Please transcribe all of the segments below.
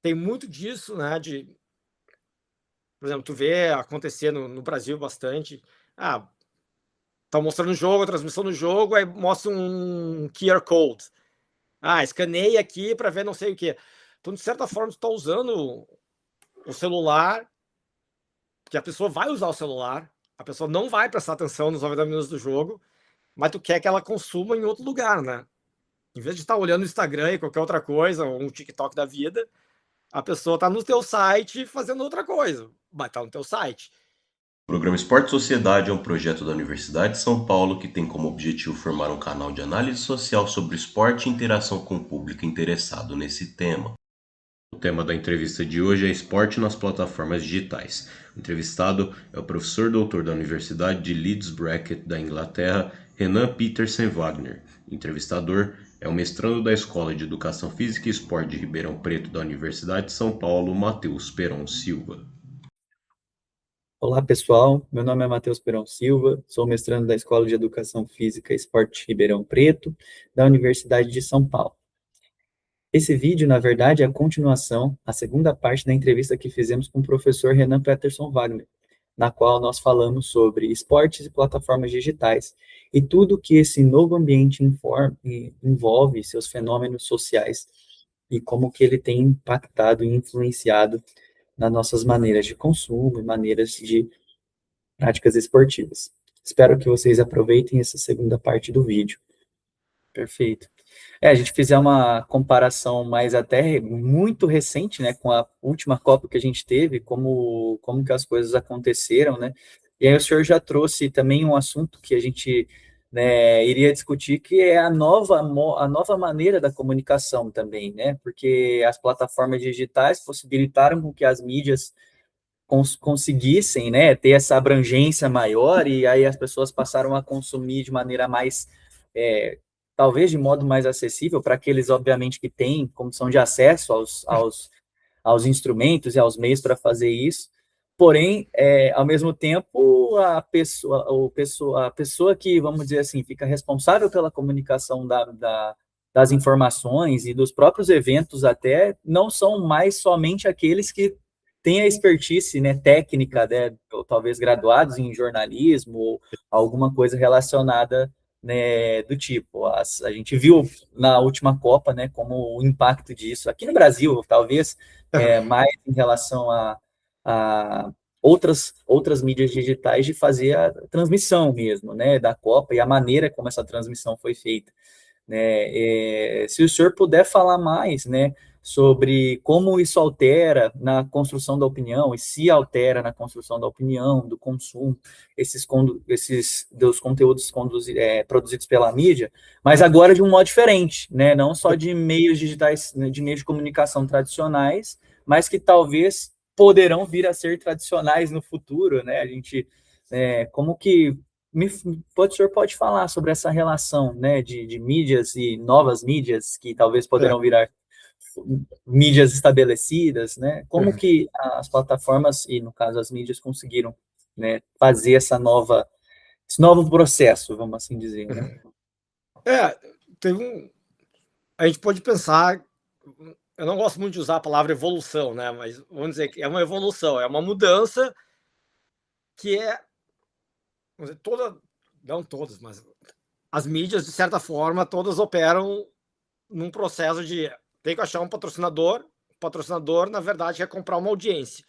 tem muito disso, né, por exemplo, tu vê acontecer no Brasil bastante, ah, tá mostrando o jogo, a transmissão do jogo, aí mostra um QR Code. Ah, escaneia aqui para ver não sei o quê. Então, de certa forma, tu tá usando o celular, que a pessoa vai usar o celular, a pessoa não vai prestar atenção nos 90 minutos do jogo, mas tu quer que ela consuma em outro lugar, né? Em vez de estar olhando o Instagram e qualquer outra coisa, ou um TikTok da vida, a pessoa tá no teu site fazendo outra coisa, mas tá no teu site. O programa Esporte Sociedade é um projeto da Universidade de São Paulo que tem como objetivo formar um canal de análise social sobre esporte e interação com o público interessado nesse tema. O tema da entrevista de hoje é esporte nas plataformas digitais. O entrevistado é o professor doutor da Universidade de Leeds Brackett da Inglaterra, Renan Petersen Wagner. O entrevistador é o mestrando da Escola de Educação Física e Esporte de Ribeirão Preto da Universidade de São Paulo, Matheus Peron Silva. Olá, pessoal. Meu nome é Matheus Perão Silva, sou mestrando da Escola de Educação Física e Esporte Ribeirão Preto, da Universidade de São Paulo. Esse vídeo, na verdade, é a continuação, a segunda parte da entrevista que fizemos com o professor Renan Peterson Wagner, na qual nós falamos sobre esportes e plataformas digitais e tudo que esse novo ambiente envolve, seus fenômenos sociais e como que ele tem impactado e influenciado nas nossas maneiras de consumo e maneiras de práticas esportivas. Espero que vocês aproveitem essa segunda parte do vídeo. Perfeito. A gente fizer uma comparação mais até muito recente, né, com a última Copa que a gente teve, como que as coisas aconteceram, né? E aí o senhor já trouxe também um assunto que a gente, né, iria discutir, que é a nova maneira da comunicação também, né? Porque as plataformas digitais possibilitaram com que as mídias conseguissem, né, ter essa abrangência maior, e aí as pessoas passaram a consumir de maneira mais, talvez de modo mais acessível para aqueles, obviamente, que têm condição de acesso aos instrumentos e aos meios para fazer isso. Porém, ao mesmo tempo, a pessoa que, vamos dizer assim, fica responsável pela comunicação das informações e dos próprios eventos até, não são mais somente aqueles que têm a expertise, né, técnica, né, ou talvez graduados em jornalismo ou alguma coisa relacionada, né, do tipo. A gente viu na última Copa, né, como o impacto disso, aqui no Brasil, talvez, mais em relação a outras mídias digitais, de fazer a transmissão mesmo, né, da Copa e a maneira como essa transmissão foi feita, né? Se o senhor puder falar mais, né, sobre como isso altera na construção da opinião, e se altera na construção da opinião, do consumo, esses dos conteúdos produzidos pela mídia, mas agora de um modo diferente, né? Não só de meios digitais, de meios de comunicação tradicionais, mas que talvez poderão vir a ser tradicionais no futuro, né? A gente, como que o senhor pode falar sobre essa relação, né, de mídias e novas mídias que talvez poderão virar mídias estabelecidas, né? Como que as plataformas e, no caso, as mídias conseguiram, né, fazer esse novo processo, vamos assim dizer, né? Teve a gente pode pensar, eu não gosto muito de usar a palavra evolução, né, mas vamos dizer que é uma evolução, é uma mudança que vamos dizer, não todas, mas as mídias, de certa forma, todas operam num processo de tem que achar um patrocinador, o patrocinador, na verdade, quer comprar uma audiência.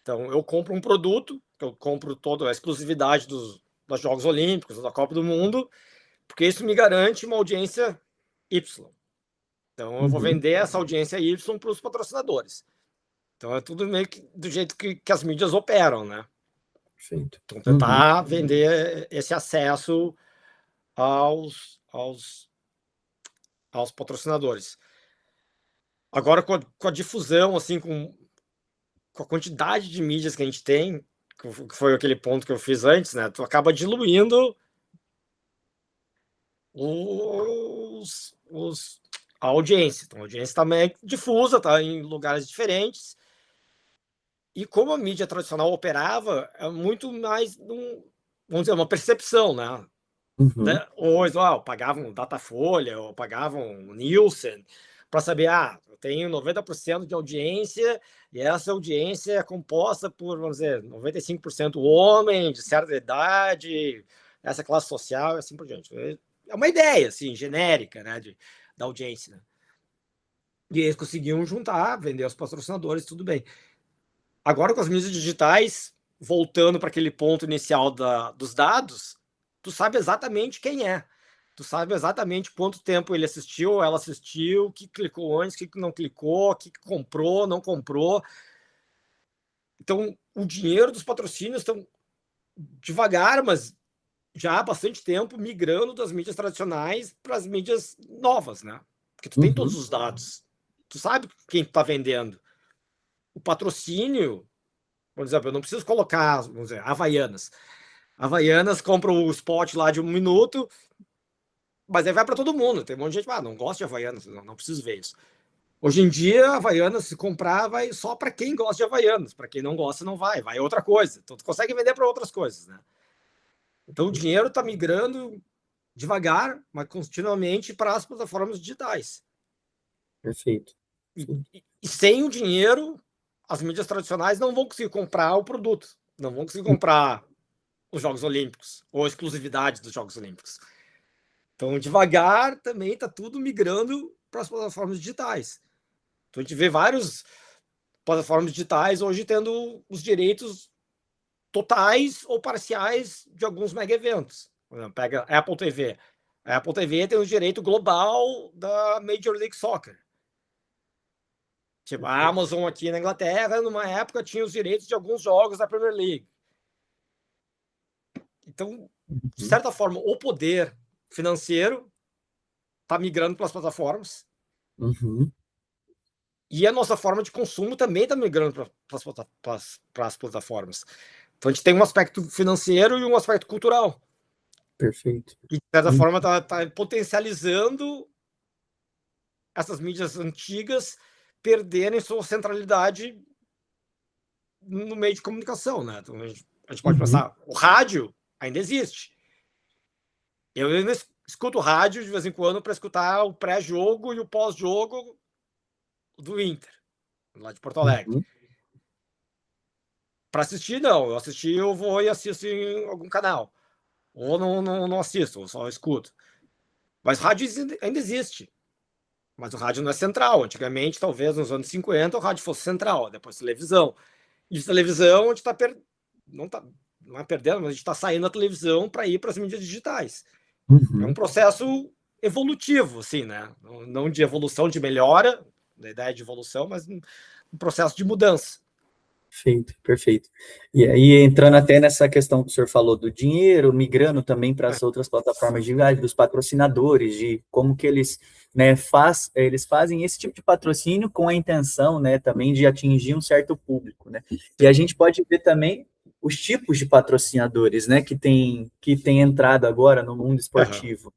Então, eu compro um produto, eu compro toda a exclusividade dos Jogos Olímpicos, da Copa do Mundo, porque isso me garante uma audiência Y. Então, eu vou Uhum. vender essa audiência Y para os patrocinadores. Então, é tudo meio que do jeito que as mídias operam, né? Perfeito. Então, Uhum. tentar vender esse acesso aos patrocinadores. Agora, com a difusão, assim, com a quantidade de mídias que a gente tem, que foi aquele ponto que eu fiz antes, né? Tu acaba diluindo os a audiência. Então, a audiência também é difusa, tá em lugares diferentes. E como a mídia tradicional operava, é muito mais vamos dizer, uma percepção, né? Uhum. Hoje, pagavam Datafolha, ou pagavam Nielsen, para saber, eu tenho 90% de audiência, e essa audiência é composta por, vamos dizer, 95% homem, de certa idade, essa classe social, e assim por diante. É uma ideia, assim, genérica, né, da audiência, né? E eles conseguiam juntar, vender aos patrocinadores, tudo bem. Agora, com as mídias digitais, voltando para aquele ponto inicial dos dados, tu sabe exatamente quem é. Tu sabe exatamente quanto tempo ele assistiu, ela assistiu, o que clicou antes, o que não clicou, o que comprou, não comprou. Então, o dinheiro dos patrocínios estão devagar, mas já há bastante tempo, migrando das mídias tradicionais para as mídias novas, né? Porque tu tem todos os dados. Tu sabe quem está vendendo. O patrocínio, por exemplo, eu não preciso colocar, vamos dizer, Havaianas. Havaianas compra o spot lá de 1 minuto, mas aí vai para todo mundo. Tem um monte de gente, não gosta de Havaianas, não preciso ver isso. Hoje em dia, Havaianas, se comprar, vai só para quem gosta de Havaianas. Para quem não gosta, não vai outra coisa. Então, tu consegue vender para outras coisas, né? Então, o dinheiro está migrando devagar, mas continuamente para as plataformas digitais. Perfeito. E sem o dinheiro, as mídias tradicionais não vão conseguir comprar o produto, não vão conseguir comprar os Jogos Olímpicos ou a exclusividade dos Jogos Olímpicos. Então, devagar também está tudo migrando para as plataformas digitais. Então, a gente vê várias plataformas digitais hoje tendo os direitos totais ou parciais de alguns mega eventos. Por exemplo, pega a Apple TV. A Apple TV tem o direito global da Major League Soccer. Tipo, a Amazon aqui na Inglaterra, numa época, tinha os direitos de alguns jogos da Premier League. Então, de certa forma, o poder financeiro está migrando para as plataformas. E a nossa forma de consumo também está migrando para as plataformas. Então, a gente tem um aspecto financeiro e um aspecto cultural. Perfeito. Que, de certa forma, está potencializando essas mídias antigas perderem sua centralidade no meio de comunicação, né? Então, a gente pode pensar, o rádio ainda existe. Eu ainda escuto rádio de vez em quando para escutar o pré-jogo e o pós-jogo do Inter, lá de Porto Alegre. Para assistir, não. Eu vou e assisto em algum canal. Ou não assisto, ou só escuto. Mas rádio ainda existe. Mas o rádio não é central. Antigamente, talvez nos anos 50, o rádio fosse central, depois televisão. E de televisão, a gente está não é perdendo, mas a gente está saindo da televisão para ir para as mídias digitais. É um processo evolutivo, assim, né? Não de evolução, de melhora, da ideia de evolução, mas um processo de mudança. Perfeito. E aí, entrando até nessa questão que o senhor falou do dinheiro, migrando também para as outras plataformas digitais, dos patrocinadores, de como que eles, né, eles fazem esse tipo de patrocínio com a intenção, né, também de atingir um certo público, né? E a gente pode ver também os tipos de patrocinadores, né, que tem entrado agora no mundo esportivo.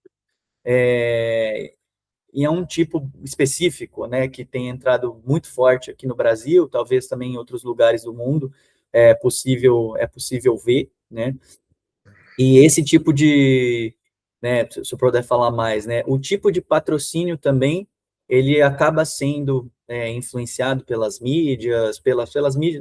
E é um tipo específico, né, que tem entrado muito forte aqui no Brasil, talvez também em outros lugares do mundo é possível ver, né? E esse tipo de, né, se eu puder falar mais, né, o tipo de patrocínio também, ele acaba sendo influenciado pelas mídias,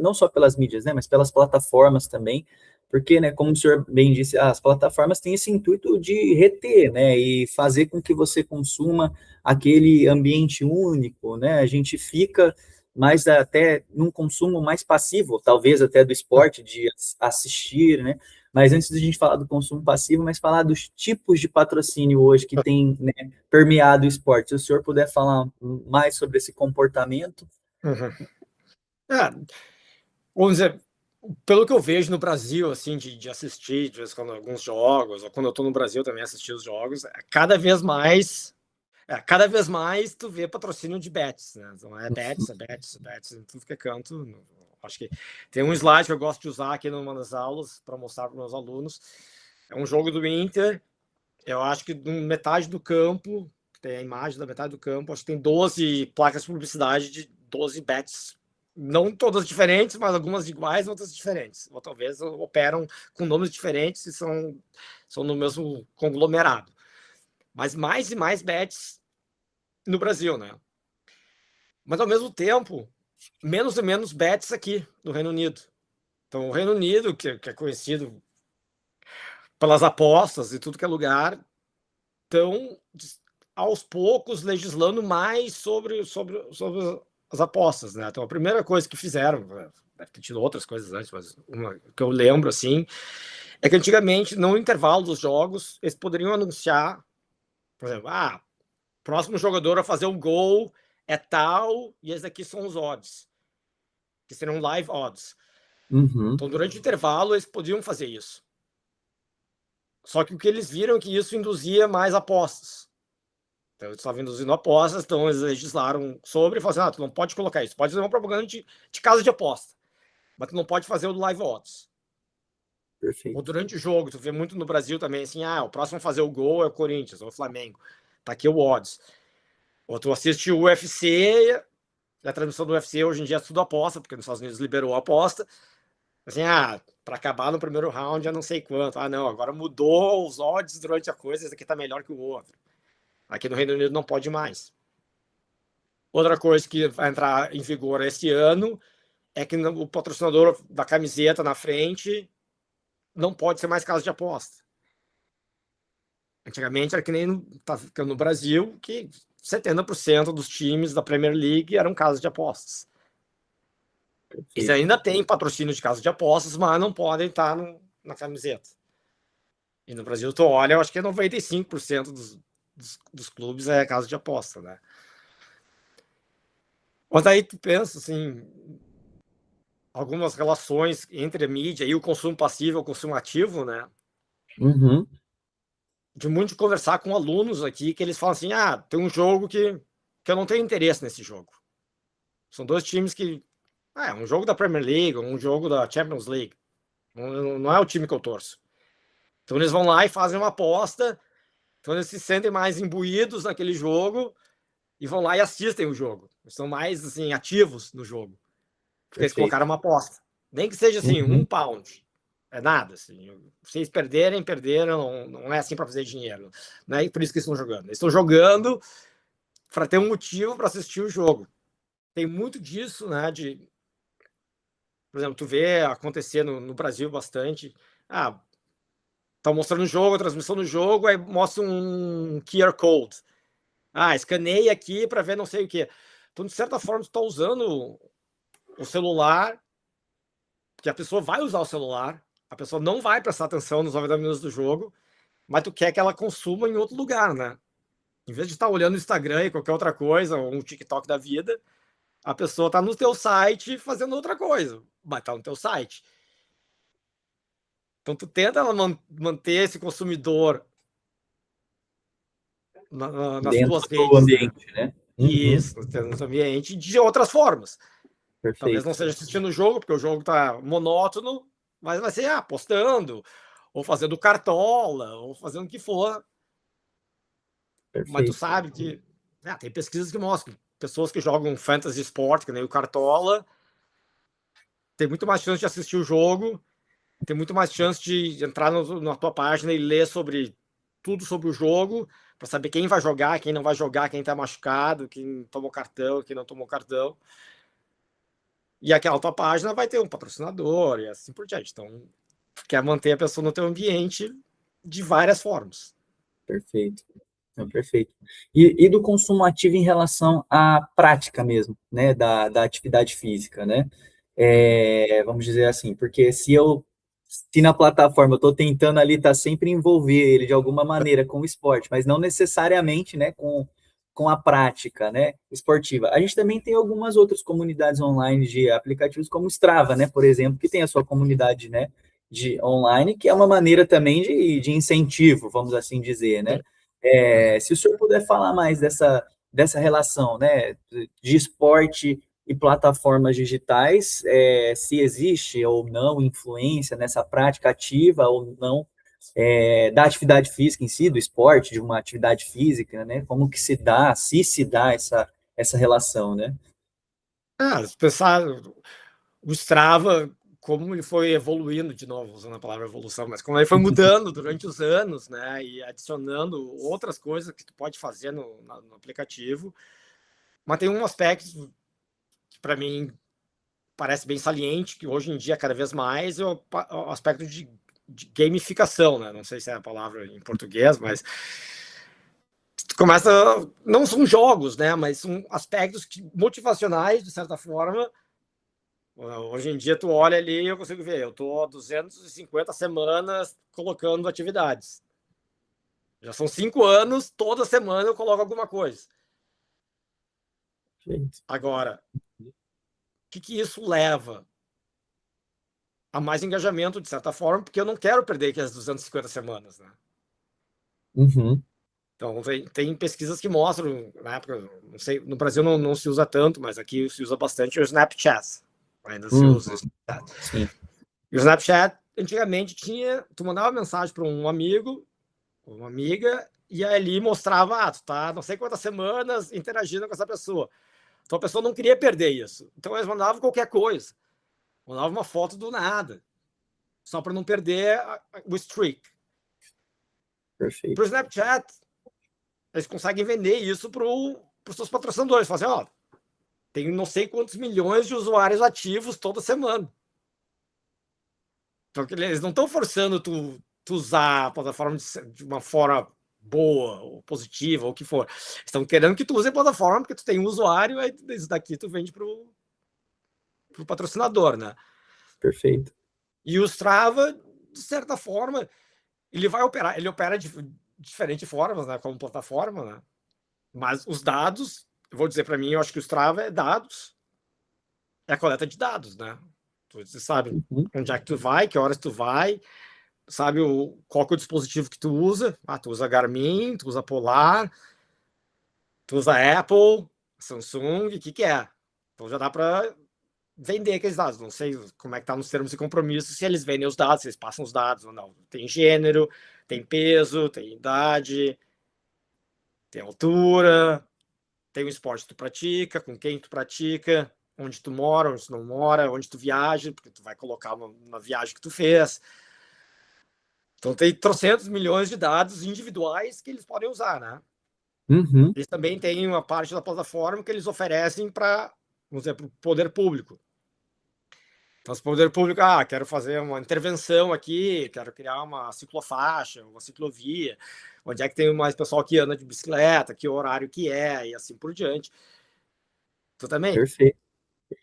não só pelas mídias, né, mas pelas plataformas também, porque, né, como o senhor bem disse, as plataformas têm esse intuito de reter, né, e fazer com que você consuma aquele ambiente único, né, a gente fica mais até num consumo mais passivo, talvez até do esporte, de assistir, né, mas antes de a gente falar do consumo passivo, mas falar dos tipos de patrocínio hoje que tem, né, permeado o esporte, se o senhor puder falar mais sobre esse comportamento. Vamos dizer, pelo que eu vejo no Brasil, assim, de assistir de vez em quando alguns jogos, ou quando eu estou no Brasil também assistir os jogos, cada vez mais tu vê patrocínio de bets, né? Então é bets, em tudo que é canto. Acho que tem um slide que eu gosto de usar aqui numa das aulas para mostrar para os meus alunos. É um jogo do Inter, eu acho que metade do campo, tem a imagem da metade do campo, acho que tem 12 placas de publicidade de 12 bets. Não todas diferentes, mas algumas iguais, outras diferentes. Ou talvez operam com nomes diferentes e são no mesmo conglomerado. Mas mais e mais bets no Brasil, né? Mas, ao mesmo tempo, menos e menos bets aqui no Reino Unido. Então, o Reino Unido, que é conhecido pelas apostas e tudo que é lugar, estão, aos poucos, legislando mais sobre as apostas, né? Então, a primeira coisa que fizeram, deve ter tido outras coisas antes, mas uma que eu lembro, assim, é que antigamente, no intervalo dos jogos, eles poderiam anunciar, por exemplo, próximo jogador a fazer um gol é tal, e esses aqui são os odds, que serão live odds. Uhum. Então, durante o intervalo, eles podiam fazer isso. Só que o que eles viram é que isso induzia mais apostas. Então, eles estavam induzindo apostas, então eles legislaram sobre e falaram assim, tu não pode colocar isso. Pode fazer uma propaganda de casa de aposta, mas tu não pode fazer o live odds. Perfeito. Ou durante o jogo, tu vê muito no Brasil também, assim, o próximo a fazer o gol é o Corinthians, ou o Flamengo. Tá aqui o odds. Ou tu assiste o UFC, a transmissão do UFC hoje em dia é tudo aposta, porque nos Estados Unidos liberou a aposta. Assim, para acabar no primeiro round, eu não sei quanto. Não, agora mudou os odds durante a coisa, esse aqui tá melhor que o outro. Aqui no Reino Unido não pode mais. Outra coisa que vai entrar em vigor este ano é que o patrocinador da camiseta na frente não pode ser mais casa de aposta. Antigamente era que nem no Brasil, que 70% dos times da Premier League eram casas de apostas. Eles Perfeito. ainda têm patrocínio de casa de apostas, mas não podem estar na camiseta. E no Brasil, tu olha, eu acho que é 95% dos clubes é casa de aposta, né? Mas aí tu pensa, assim, algumas relações entre a mídia e o consumo passivo e o consumo ativo, né? Uhum. De muito conversar com alunos aqui, que eles falam assim, tem um jogo que eu não tenho interesse nesse jogo. São dois times que... um jogo da Premier League, um jogo da Champions League. Não é o time que eu torço. Então eles vão lá e fazem uma aposta, então eles se sentem mais imbuídos naquele jogo e vão lá e assistem o jogo. Eles são mais, assim, ativos no jogo. Porque eles Perfeito. colocaram uma aposta. Nem que seja, assim, Uhum. £1. É nada, assim. Se eles perderem, perderam. Não é assim para fazer dinheiro. Não é por isso que eles estão jogando. Eles estão jogando para ter um motivo para assistir o jogo. Tem muito disso, né? Por exemplo, tu vê acontecer no Brasil bastante. Tá mostrando o jogo, a transmissão do jogo, aí mostra um QR Code. Escaneia aqui para ver não sei o quê. Então, de certa forma, tu tá usando o celular, que a pessoa vai usar o celular, a pessoa não vai prestar atenção nos 90 minutos do jogo, mas tu quer que ela consuma em outro lugar, né? Em vez de estar olhando o Instagram e qualquer outra coisa, ou um TikTok da vida, a pessoa tá no teu site fazendo outra coisa, mas tá no teu site. Então tu tenta manter esse consumidor nas Dentro tuas do redes, né? ambiente, né? Uhum. Isso, no ambiente de outras formas. Talvez não Perfeito. seja assistindo o jogo, porque o jogo tá monótono, mas vai ser postando, ou fazendo cartola, ou fazendo o que for. Mas tu Perfeito. sabe que tem pesquisas que mostram que pessoas que jogam fantasy sport, que nem o cartola, tem muito mais chance de assistir o jogo, tem muito mais chance de entrar na tua página e ler sobre tudo sobre o jogo, para saber quem vai jogar, quem não vai jogar, quem tá machucado, quem tomou cartão, quem não tomou cartão. E aquela tua página vai ter um patrocinador e assim por diante. Então, quer manter a pessoa no teu ambiente de várias formas. Perfeito. Perfeito. E do consumo ativo em relação à prática mesmo, né, da atividade física, né? Vamos dizer assim, porque se na plataforma eu estou tentando ali estar sempre envolver ele de alguma maneira com o esporte, mas não necessariamente, né, com a prática, né, esportiva. A gente também tem algumas outras comunidades online de aplicativos como o Strava, né, por exemplo, que tem a sua comunidade, né, de online, que é uma maneira também de incentivo, vamos assim dizer, né? Se o senhor puder falar mais dessa relação, né, de esporte e plataformas digitais, se existe ou não influência nessa prática ativa ou não da atividade física em si, do esporte, de uma atividade física, né? Como que se dá essa relação, né? Se pensar o Strava, como ele foi evoluindo, de novo, usando a palavra evolução, mas como ele foi mudando durante os anos, né? E adicionando outras coisas que tu pode fazer no aplicativo. Mas tem um aspecto que, para mim, parece bem saliente, que hoje em dia, cada vez mais, é o aspecto de gamificação, né? Não sei se é a palavra em português, mas tu começa, não são jogos, né? Mas são aspectos motivacionais, de certa forma. Hoje em dia, tu olha ali e eu consigo ver, eu tô 250 semanas colocando atividades. Já são 5 anos, toda semana eu coloco alguma coisa. Gente. Agora, o que isso leva? A mais engajamento, de certa forma, porque eu não quero perder aqui as 250 semanas, né? Uhum. Então, tem pesquisas que mostram, na época, não sei, no Brasil não se usa tanto, mas aqui se usa bastante o Snapchat. Ainda se usa o Snapchat. Sim. E o Snapchat, antigamente, tu mandava mensagem para um amigo, uma amiga, e aí ali mostrava, tu tá não sei quantas semanas interagindo com essa pessoa. Então a pessoa não queria perder isso. Então eles mandavam qualquer coisa. Mandavam uma foto do nada. Só para não perder o streak. Perfeito. Para o Snapchat, eles conseguem vender isso para os seus patrocinadores. Falam assim, tem não sei quantos milhões de usuários ativos toda semana. Então eles não estão forçando tu usar a plataforma de uma forma boa, ou positiva, ou o que for. Estão querendo que tu use a plataforma porque tu tem um usuário, aí isso daqui tu vende para o patrocinador, né? Perfeito. E o Strava, de certa forma, ele opera de diferentes formas, né, como plataforma, né? Mas os dados, eu vou dizer para mim, eu acho que o Strava é dados, é a coleta de dados, né? Você sabe onde é que tu vai, que horas tu vai, sabe qual que é o dispositivo que tu usa. Tu usa Garmin, tu usa Polar, tu usa Apple, Samsung, o que é? Então já dá para vender aqueles dados. Não sei como é que tá nos termos de compromisso, se eles vendem os dados, se eles passam os dados ou não. Tem gênero, tem peso, tem idade, tem altura, tem o esporte que tu pratica, com quem tu pratica, onde tu mora, onde tu não mora, onde tu viaja, porque tu vai colocar uma viagem que tu fez. Então tem trocentos milhões de dados individuais que eles podem usar, né? Uhum. Eles também têm uma parte da plataforma que eles oferecem para, vamos dizer, para o poder público. Então, se o poder público, quero fazer uma intervenção aqui, quero criar uma ciclofaixa, uma ciclovia, onde é que tem mais pessoal que anda de bicicleta, que horário que é, e assim por diante. Então, também, Perfeito.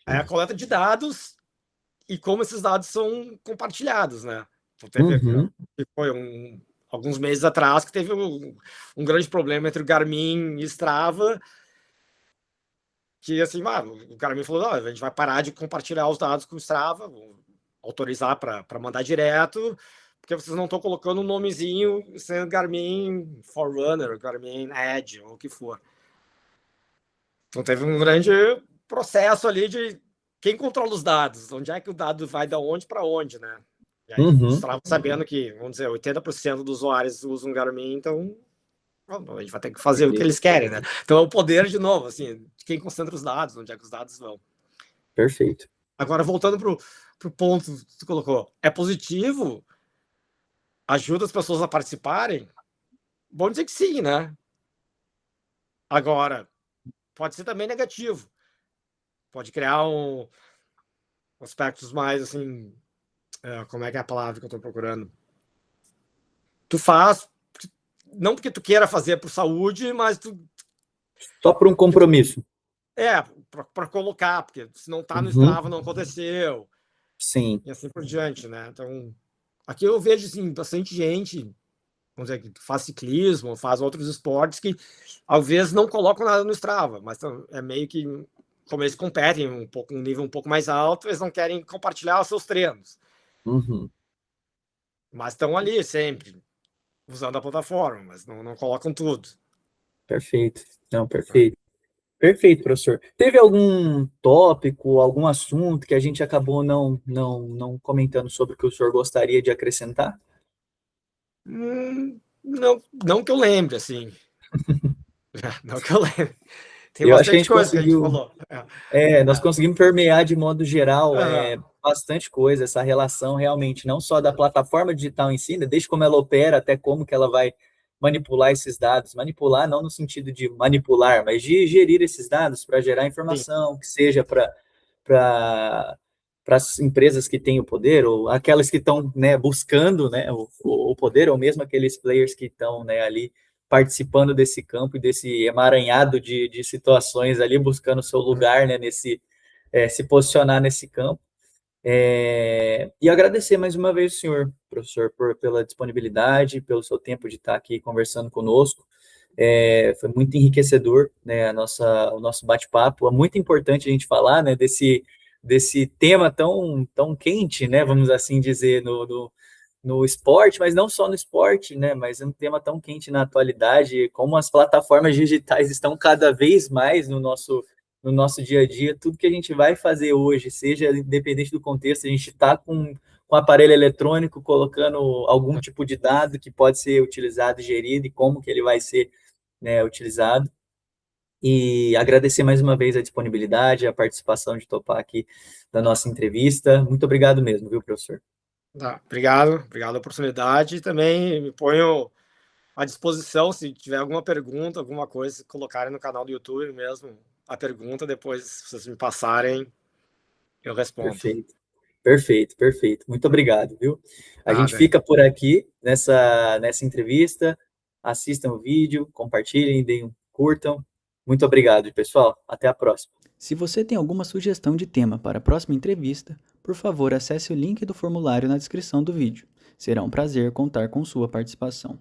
é a coleta de dados e como esses dados são compartilhados, né? Então, teve, foi alguns meses atrás que teve um grande problema entre o Garmin e Strava, que assim, o Garmin falou, não, a gente vai parar de compartilhar os dados com o Strava, vou autorizar para mandar direto, porque vocês não estão colocando um nomezinho sendo Garmin Forerunner, Garmin Edge, ou o que for. Então teve um grande processo ali de quem controla os dados, onde é que o dado vai da onde para onde, né? E aí o Strava sabendo que, vamos dizer, 80% dos usuários usam Garmin, então a gente vai ter que fazer o que eles querem, né? Então é o poder, de novo, assim, de quem concentra os dados, onde é que os dados vão. Perfeito. Agora, voltando pro ponto que tu colocou, é positivo? Ajuda as pessoas a participarem? Vamos dizer que sim, né? Agora, pode ser também negativo. Pode criar aspectos mais, assim, como é que é a palavra que eu estou procurando? Tu faz, não porque tu queira fazer por saúde, mas Só por um compromisso. Para colocar, porque se não tá no Strava, não aconteceu. Sim. E assim por diante, né? Então, aqui eu vejo, assim, bastante gente, vamos dizer, que faz ciclismo, faz outros esportes que, às vezes, não colocam nada no Strava, mas é meio que, como eles competem um nível um pouco mais alto, eles não querem compartilhar os seus treinos. Mas estão ali sempre, usando a plataforma, mas não colocam tudo. Perfeito. Não, perfeito. Perfeito, professor. Teve algum tópico, algum assunto que a gente acabou não comentando sobre o que o senhor gostaria de acrescentar? Não que eu lembre, assim. Não que eu lembre. Tem Eu acho que a bastante gente coisa que a gente conseguiu. falou. Nós conseguimos permear de modo geral Aham. bastante coisa, essa relação realmente, não só da plataforma digital em si, né, desde como ela opera até como que ela vai manipular esses dados, manipular não no sentido de manipular, mas de gerir esses dados para gerar informação, que seja para as empresas que têm o poder, ou aquelas que estão, né, buscando, né, o poder, ou mesmo aqueles players que estão, né, ali participando desse campo e desse emaranhado de situações ali, buscando o seu lugar, né, se posicionar nesse campo. E agradecer mais uma vez o senhor, professor, pela disponibilidade, pelo seu tempo de estar aqui conversando conosco. Foi muito enriquecedor, né, o nosso bate-papo. É muito importante a gente falar, né, desse tema tão quente, né, vamos assim dizer, no esporte, mas não só no esporte, né, mas é um tema tão quente na atualidade, como as plataformas digitais estão cada vez mais no nosso dia a dia. Tudo que a gente vai fazer hoje, seja independente do contexto, a gente está com aparelho eletrônico colocando algum tipo de dado que pode ser utilizado e gerido, e como que ele vai ser, né, utilizado. E agradecer mais uma vez a disponibilidade, a participação de topar aqui da nossa entrevista. Muito obrigado mesmo, viu, professor? Tá, obrigado pela oportunidade e também me ponho à disposição se tiver alguma pergunta, alguma coisa, colocarem no canal do YouTube mesmo a pergunta, depois se vocês me passarem, eu respondo. Perfeito. Perfeito, perfeito. Muito obrigado, viu? A gente Nada. fica por aqui nessa entrevista. Assistam o vídeo, compartilhem, curtam. Muito obrigado, pessoal. Até a próxima. Se você tem alguma sugestão de tema para a próxima entrevista, por favor, acesse o link do formulário na descrição do vídeo. Será um prazer contar com sua participação.